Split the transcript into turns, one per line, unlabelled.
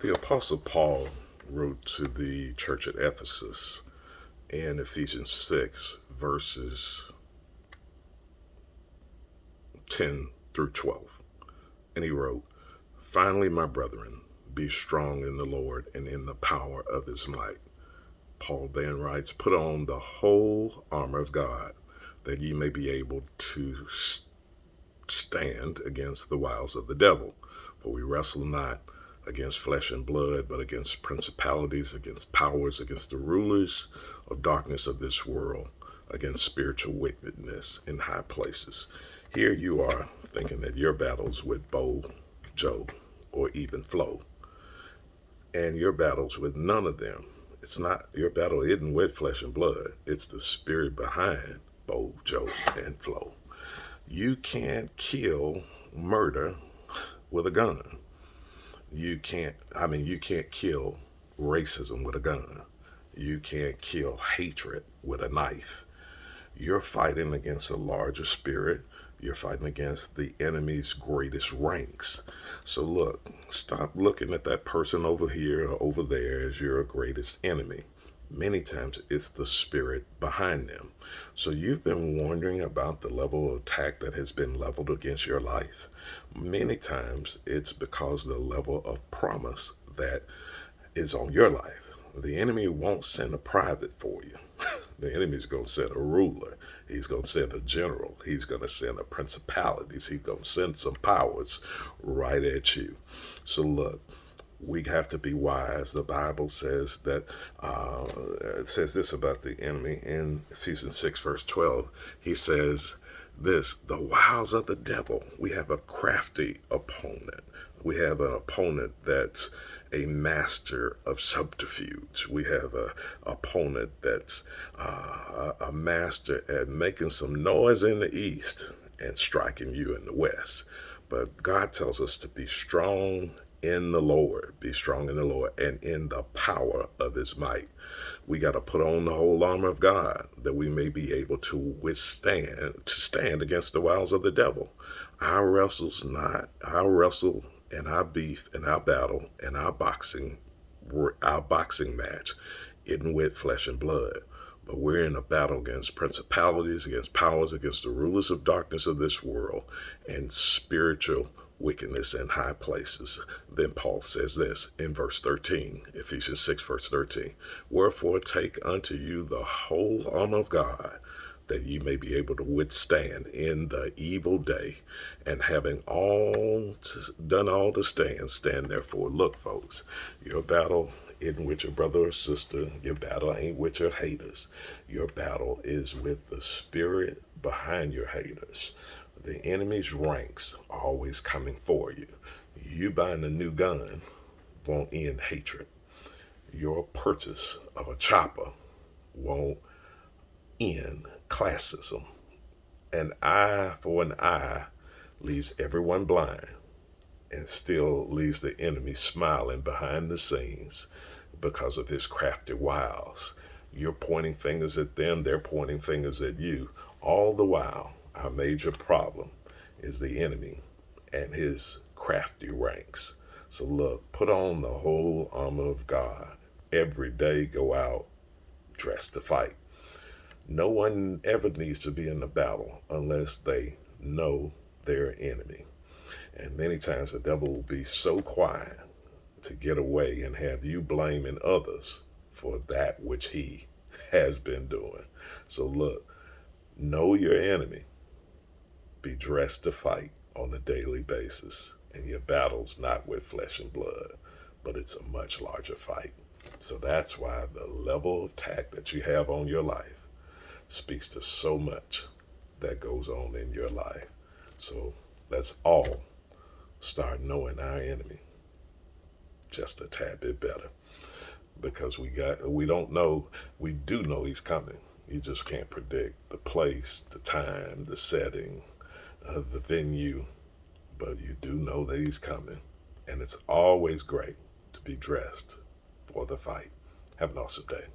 The Apostle Paul wrote to the church at Ephesus in Ephesians 6, verses 10 through 12. And he wrote, "Finally, my brethren, be strong in the Lord and in the power of his might." Paul then writes, "Put on the whole armor of God, that ye may be able to stand against the wiles of the devil. For we wrestle not against flesh and blood, but against principalities, against powers, against the rulers of darkness of this world, against spiritual wickedness in high places." Here you are thinking that your battles with Bo, Joe, or even Flo, and your battles with none of them. It's not, your battle isn't with flesh and blood. It's the spirit behind Bo, Joe, and Flo. You can't kill murder with a gun. You can't kill racism with a gun. You can't kill hatred with a knife. You're fighting against a larger spirit. You're fighting against the enemy's greatest ranks. So look, stop looking at that person over here or over there as your greatest enemy. Many times it's the spirit behind them. So you've been wondering about the level of attack that has been leveled against your life. Many times it's because the level of promise that is on your life. The enemy won't send a private for you. The enemy's going to send a ruler. He's going to send a general. He's going to send a principalities. He's going to send some powers right at you. So look, we have to be wise. The Bible says that it says this about the enemy in Ephesians 6, verse 12. He says this: the wiles of the devil. We have a crafty opponent. We have an opponent that's a master of subterfuge. We have a opponent that's a master at making some noise in the east and striking you in the west. But God tells us to be strong in the Lord, be strong in the Lord, and in the power of his might. We got to put on the whole armor of God that we may be able to stand against the wiles of the devil. Our wrestle and our beef and our battle and our boxing match isn't with flesh and blood. But we're in a battle against principalities, against powers, against the rulers of darkness of this world, and spiritual wickedness in high places. Then Paul says this in verse 13, Ephesians 6, verse 13. "Wherefore take unto you the whole armor of God, that ye may be able to withstand in the evil day, and having done all to stand therefore." Look, folks, your battle isn't with your brother or sister. Your battle ain't with your haters. Your battle is with the spirit behind your haters. The enemy's ranks are always coming for you. You buying a new gun won't end hatred. Your purchase of a chopper won't end classism. An eye for an eye leaves everyone blind and still leaves the enemy smiling behind the scenes because of his crafty wiles. You're pointing fingers at them, they're pointing fingers at you. All the while, our major problem is the enemy and his crafty ranks. So look, put on the whole armor of God. Every day go out dressed to fight. No one ever needs to be in a battle unless they know their enemy. And many times the devil will be so quiet to get away and have you blaming others for that which he has been doing. So look, know your enemy. Be dressed to fight on a daily basis. And your battle's not with flesh and blood, but it's a much larger fight. So that's why the level of attack that you have on your life speaks to so much that goes on in your life. So let's all start knowing our enemy just a tad bit better, because we don't know, we do know he's coming. You just can't predict the place, the time, the setting, the venue, but you do know that he's coming, and it's always great to be dressed for the fight. Have an awesome day.